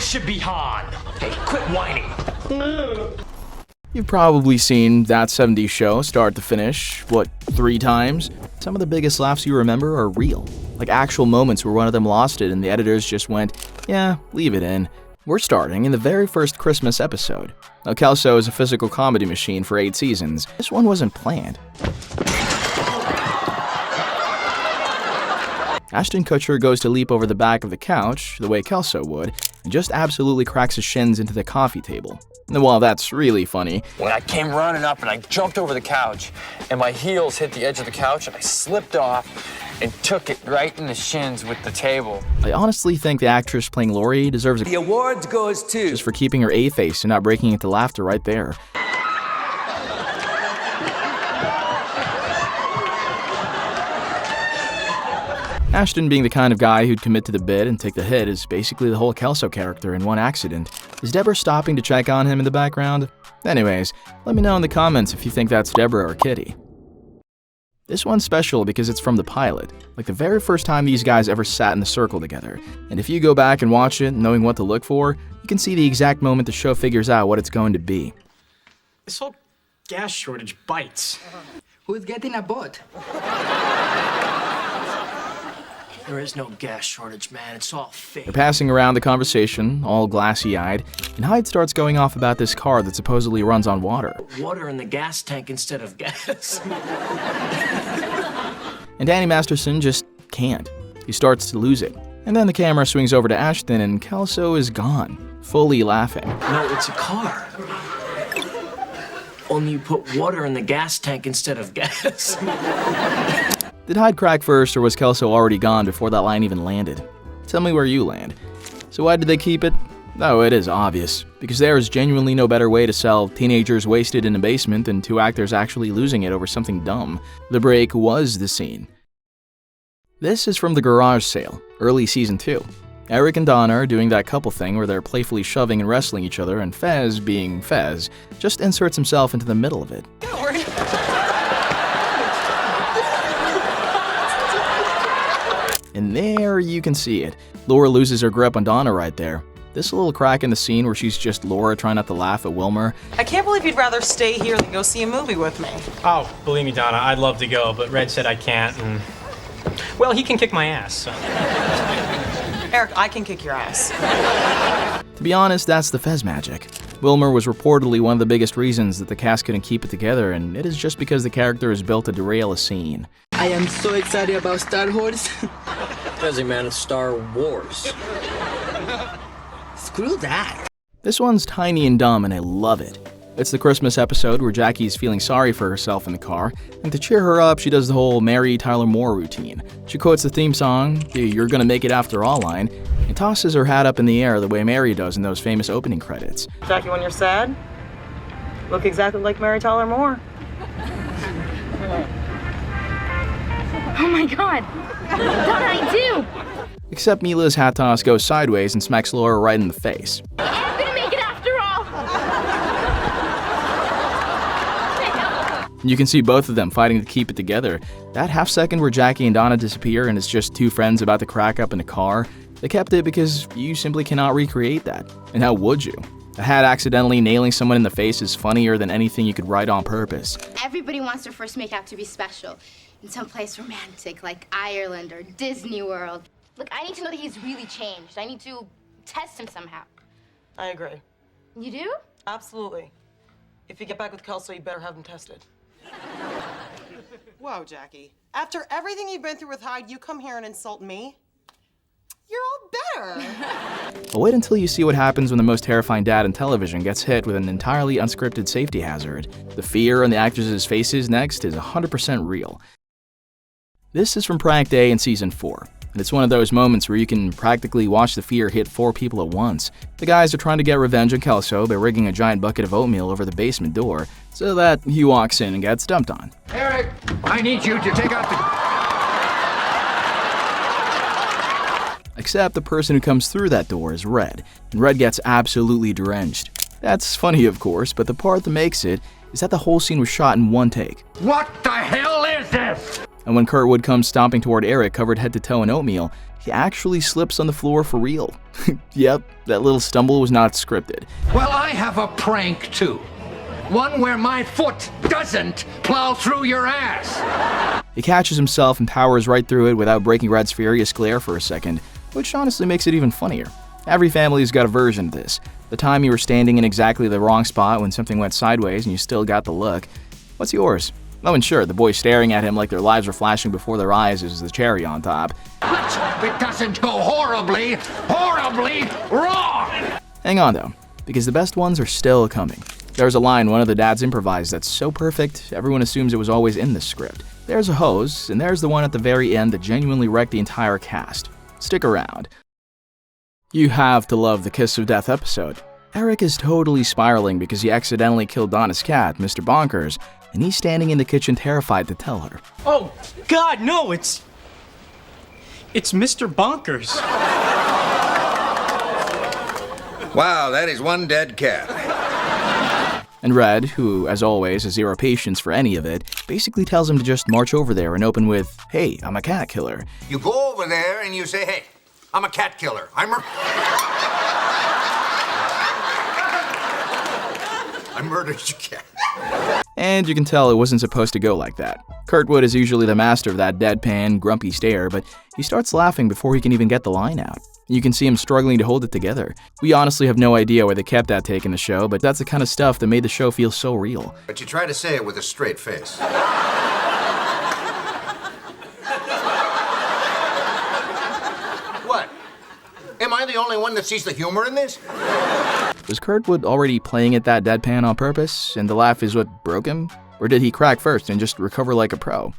should be Han. Hey, quit whining. You've probably seen that 70s show start to finish, 3 times? Some of the biggest laughs you remember are real. Like actual moments where one of them lost it and the editors just went, yeah, leave it in. We're starting in the very first Christmas episode. Now Kelso is a physical comedy machine for 8 seasons. This one wasn't planned. Ashton Kutcher goes to leap over the back of the couch, the way Kelso would, and just absolutely cracks his shins into the coffee table. And while that's really funny, when I came running up and I jumped over the couch, and my heels hit the edge of the couch, and I slipped off and took it right in the shins with the table. I honestly think the actress playing Lori deserves The award goes to... just for keeping her A-face and not breaking into laughter right there. Ashton, being the kind of guy who'd commit to the bit and take the hit, is basically the whole Kelso character in one accident. Is Deborah stopping to check on him in the background? Anyways, let me know in the comments if you think that's Deborah or Kitty. This one's special because it's from the pilot, like the very first time these guys ever sat in the circle together. And if you go back and watch it, knowing what to look for, you can see the exact moment the show figures out what it's going to be. This whole gas shortage bites. Who's getting a boat? There is no gas shortage, man. It's all fake. They're passing around the conversation, all glassy-eyed, and Hyde starts going off about this car that supposedly runs on water. Water in the gas tank instead of gas. And Danny Masterson just can't. He starts to lose it. And then the camera swings over to Ashton and Kelso is gone, fully laughing. No, it's a car. Only you put water in the gas tank instead of gas. Did Hyde crack first, or was Kelso already gone before that line even landed? Tell me where you land. So why did they keep it? Oh, it is obvious. Because there is genuinely no better way to sell teenagers wasted in a basement than 2 actors actually losing it over something dumb. The break was the scene. This is from The Garage Sale, early season 2. Eric and Donna are doing that couple thing where they're playfully shoving and wrestling each other, and Fez, being Fez, just inserts himself into the middle of it. And there you can see it. Laura loses her grip on Donna right there. This little crack in the scene where she's just Laura trying not to laugh at Wilmer. I can't believe you'd rather stay here than go see a movie with me. Oh, believe me, Donna, I'd love to go, but Red said I can't, and... well, he can kick my ass, so... Eric, I can kick your ass. To be honest, that's the Fez magic. Wilmer was reportedly one of the biggest reasons that the cast couldn't keep it together, and it is just because the character is built to derail a scene. I am so excited about Star Wars. Fezzy, man, it's Star Wars. Screw that. This one's tiny and dumb, and I love it. It's the Christmas episode where Jackie's feeling sorry for herself in the car, and to cheer her up, she does the whole Mary Tyler Moore routine. She quotes the theme song, the "You're Gonna Make It After All" line, and tosses her hat up in the air the way Mary does in those famous opening credits. Jackie, when you're sad, look exactly like Mary Tyler Moore. Oh my god! Donna, I do! Except Mila's hat toss goes sideways and smacks Laura right in the face. I'm gonna make it after all! You can see both of them fighting to keep it together. That half second where Jackie and Donna disappear and it's just 2 friends about to crack up in a car, they kept it because you simply cannot recreate that. And how would you? A hat accidentally nailing someone in the face is funnier than anything you could write on purpose. Everybody wants their first makeout to be special. In some place romantic, like Ireland or Disney World. Look, I need to know that he's really changed. I need to test him somehow. I agree. You do? Absolutely. If you get back with Kelso, you better have him tested. Whoa, Jackie. After everything you've been through with Hyde, you come here and insult me? You're all better. But wait until you see what happens when the most terrifying dad in television gets hit with an entirely unscripted safety hazard. The fear on the actors' faces next is 100% real. This is from Prank Day in Season 4, and it's one of those moments where you can practically watch the fear hit 4 people at once. The guys are trying to get revenge on Kelso by rigging a giant bucket of oatmeal over the basement door so that he walks in and gets dumped on. Eric, I need you to take out the... Except the person who comes through that door is Red, and Red gets absolutely drenched. That's funny, of course, but the part that makes it is that the whole scene was shot in one take. What the hell is this? And when Kurtwood comes stomping toward Eric covered head to toe in oatmeal, he actually slips on the floor for real. Yep, that little stumble was not scripted. Well, I have a prank, too. One where my foot doesn't plow through your ass. He catches himself and powers right through it without breaking Red's furious glare for a second, which honestly makes it even funnier. Every family's got a version of this. The time you were standing in exactly the wrong spot when something went sideways and you still got the look. What's yours? Oh, and sure, the boy staring at him like their lives were flashing before their eyes is the cherry on top. Let's hope it doesn't go horribly, horribly wrong. Hang on, though, because the best ones are still coming. There's a line one of the dads improvised that's so perfect, everyone assumes it was always in the script. There's a hose, and there's the one at the very end that genuinely wrecked the entire cast. Stick around. You have to love the Kiss of Death episode. Eric is totally spiraling because he accidentally killed Donna's cat, Mr. Bonkers, and he's standing in the kitchen terrified to tell her. Oh, God, no, it's Mr. Bonkers. Wow, that is one dead cat. And Red, who, as always, has zero patience for any of it, basically tells him to just march over there and open with, "Hey, I'm a cat killer." You go over there and you say, "Hey, I'm a cat killer. I murdered your cat." And you can tell it wasn't supposed to go like that. Kurtwood is usually the master of that deadpan, grumpy stare, but he starts laughing before he can even get the line out. You can see him struggling to hold it together. We honestly have no idea where they kept that take in the show, but that's the kind of stuff that made the show feel so real. But you try to say it with a straight face. What? Am I the only one that sees the humor in this? Was Kurtwood already playing it that deadpan on purpose, and the laugh is what broke him? Or did he crack first and just recover like a pro?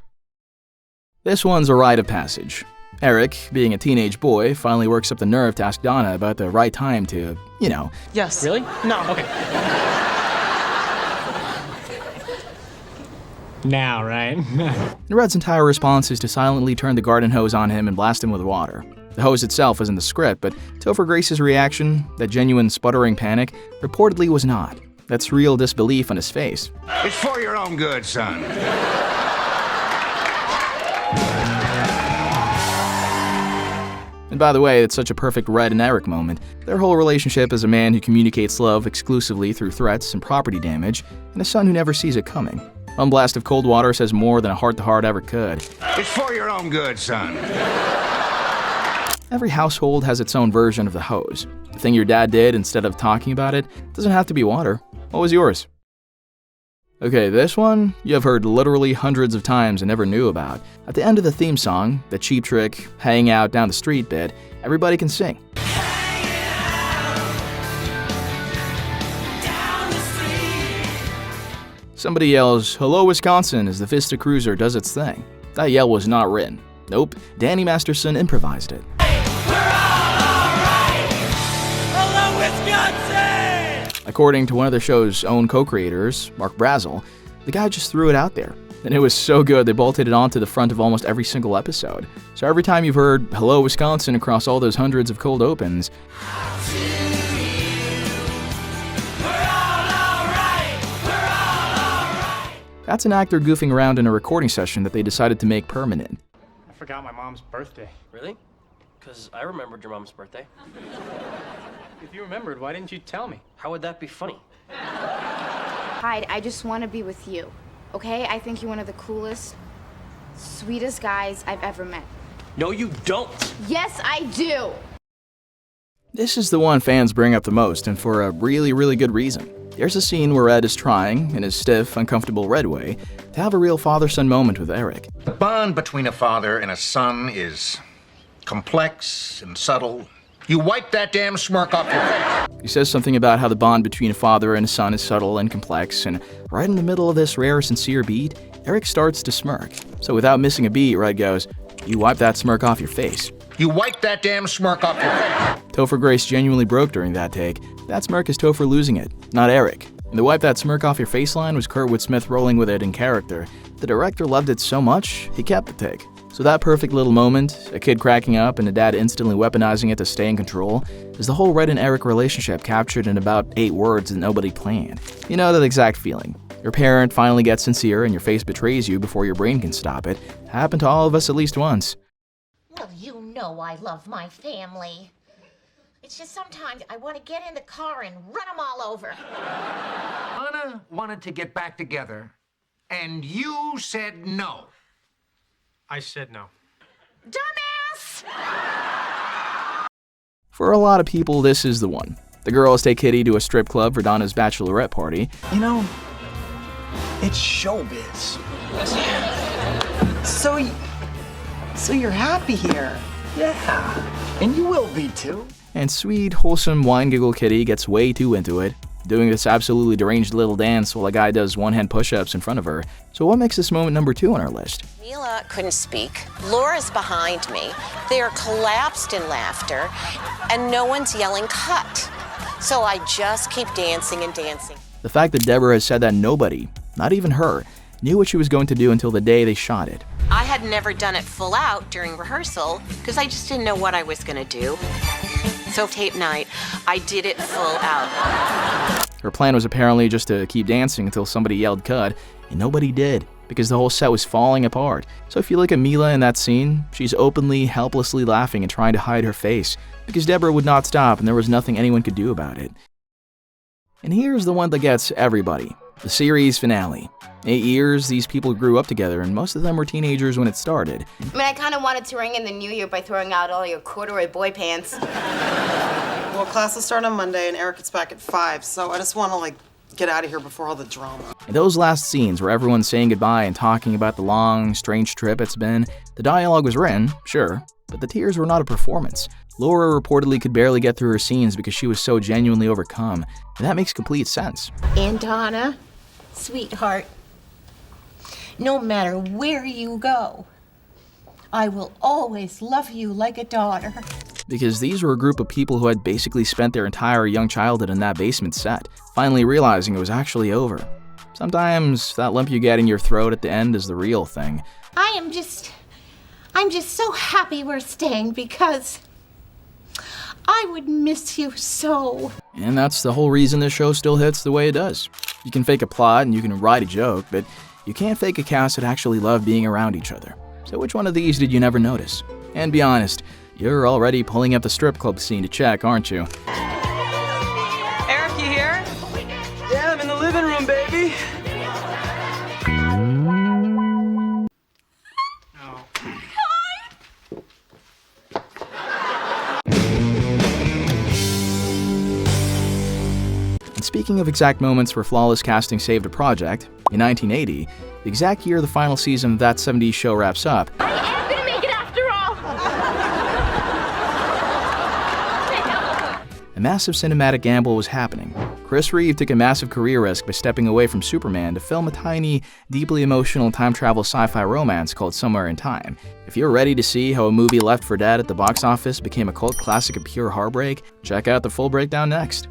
This one's a rite of passage. Eric, being a teenage boy, finally works up the nerve to ask Donna about the right time to, Yes. Really? No. Okay. Now, right? Red's entire response is to silently turn the garden hose on him and blast him with water. The hose itself was in the script, but Topher Grace's reaction, that genuine sputtering panic, reportedly was not. That's real disbelief on his face. It's for your own good, son. And by the way, it's such a perfect Red and Eric moment. Their whole relationship is a man who communicates love exclusively through threats and property damage, and a son who never sees it coming. One blast of cold water says more than a heart-to-heart ever could. It's for your own good, son. Every household has its own version of the hose. The thing your dad did instead of talking about it doesn't have to be water. What was yours? Okay, this one you have heard literally hundreds of times and never knew about. At the end of the theme song, the cheap trick, hang out down the street bit, everybody can sing. Somebody yells, "Hello, Wisconsin," as the Vista Cruiser does its thing. That yell was not written. Nope, Danny Masterson improvised it. According to one of the show's own co-creators, Mark Brazel, the guy just threw it out there. And it was so good they bolted it onto the front of almost every single episode. So every time you've heard "Hello, Wisconsin" across all those hundreds of cold opens, that's an actor goofing around in a recording session that they decided to make permanent. I forgot my mom's birthday. Really? Because I remembered your mom's birthday. If you remembered, why didn't you tell me? How would that be funny? Hyde, I just want to be with you, okay? I think you're one of the coolest, sweetest guys I've ever met. No, you don't. Yes, I do. This is the one fans bring up the most, and for a really, really good reason. There's a scene where Ed is trying, in his stiff, uncomfortable Red way, to have a real father-son moment with Eric. The bond between a father and a son is complex and subtle. You wipe that damn smirk off your face. He says something about how the bond between a father and a son is subtle and complex, and right in the middle of this rare, sincere beat, Eric starts to smirk. So without missing a beat, Red goes, "You wipe that smirk off your face." You wipe that damn smirk off your face. Topher Grace genuinely broke during that take. That smirk is Topher losing it, not Eric. And the wipe that smirk off your face line was Kurtwood Smith rolling with it in character. The director loved it so much, he kept the take. So that perfect little moment, a kid cracking up and a dad instantly weaponizing it to stay in control, is the whole Red and Eric relationship captured in about 8 words that nobody planned. You know that exact feeling. Your parent finally gets sincere and your face betrays you before your brain can stop it. Happened to all of us at least once. Well, you know I love my family. It's just sometimes I want to get in the car and run them all over. Donna wanted to get back together, and you said no. I said no. Dumbass! For a lot of people, this is the one. The girls take Kitty to a strip club for Donna's bachelorette party. You know, it's showbiz. So you're happy here? Yeah, and you will be too. And sweet, wholesome wine-giggle Kitty gets way too into it, doing this absolutely deranged little dance while a guy does one-hand push-ups in front of her. So what makes this moment number 2 on our list? Mila couldn't speak. Laura's behind me. They're collapsed in laughter, and no one's yelling cut. So I just keep dancing and dancing. The fact that Deborah has said that nobody, not even her, knew what she was going to do until the day they shot it. I had never done it full out during rehearsal because I just didn't know what I was going to do. So tape night, I did it full out. Her plan was apparently just to keep dancing until somebody yelled cut, and nobody did, because the whole set was falling apart. So if you look at Mila in that scene, she's openly, helplessly laughing and trying to hide her face, because Deborah would not stop and there was nothing anyone could do about it. And here's the one that gets everybody, the series finale. 8 years, these people grew up together, and most of them were teenagers when it started. I mean, I kind of wanted to ring in the new year by throwing out all your corduroy boy pants. Well, classes start on Monday, and Eric gets back at 5, so I just want to, get out of here before all the drama. In those last scenes where everyone's saying goodbye and talking about the long, strange trip it's been, the dialogue was written, sure, but the tears were not a performance. Laura reportedly could barely get through her scenes because she was so genuinely overcome, and that makes complete sense. And Donna, sweetheart, no matter where you go, I will always love you like a daughter. Because these were a group of people who had basically spent their entire young childhood in that basement set, finally realizing it was actually over. Sometimes that lump you get in your throat at the end is the real thing. I'm just so happy we're staying because I would miss you so. And that's the whole reason this show still hits the way it does. You can fake a plot and you can write a joke, but you can't fake a cast that actually love being around each other. So which one of these did you never notice? And be honest, you're already pulling up the strip club scene to check, aren't you? Eric, you here? Yeah, I'm in the living room, baby. And speaking of exact moments where flawless casting saved a project, in 1980, the exact year the final season of That 70s Show wraps up, I am gonna make it after all! a massive cinematic gamble was happening. Chris Reeve took a massive career risk by stepping away from Superman to film a tiny, deeply emotional time travel sci-fi romance called Somewhere in Time. If you're ready to see how a movie Left 4 Dead at the box office became a cult classic of pure heartbreak, check out the full breakdown next.